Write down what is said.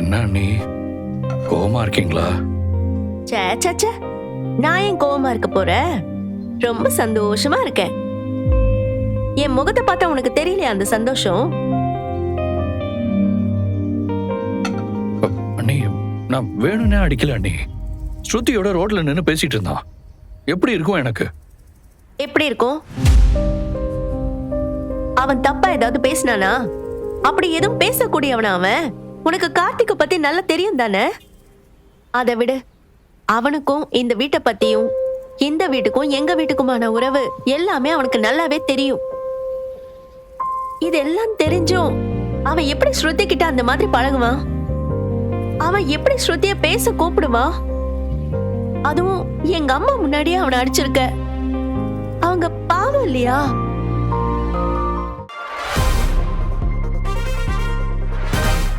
என்ன நீ கோவமா இருக்கீங்களா? சே சே, சே. நான் ஏன் கோவமா இருக்க போறேன்? ரொம்ப சந்தோஷமா இருக்கேன். என் முகத்தை பார்த்தா உனக்கு தெரியலையா அந்த சந்தோஷம்? அண்ணி, நான் வேணும்னே அடிக்கல அண்ணி. ஸ்ருதியோட ரோட்ல நின்னு பேசிட்டு இருந்தான். எப்படி இருக்கும் எனக்கு? எப்படி இருக்கும்? அவன் தப்பா ஏதாவது பேசினானா? அப்படி எதுவும் பேசக்கூடியவனா அவன்? உனக்கு கார்த்திக்க பத்தி நல்லா தெரியும் தானே? அதை விடு. அவனுக்கும் இந்த வீட்டை பத்தியும், இந்த வீட்டுக்கும் எங்க வீட்டுக்குமான உறவு எல்லாமே அவனுக்கு நல்லாவே தெரியும். இதெல்லாம் தெரிஞ்சும் அவன் எப்படி ஸ்ருதி கிட்ட அந்த மாதிரி பழகுவான்? அவன் எப்படி ஸ்ருதிய பேச கூப்பிடுவான்? அதுவும் எங்க அம்மா முன்னாடியே அவனை அடிச்சிருக்க. அவங்க பாவம் இல்லையா?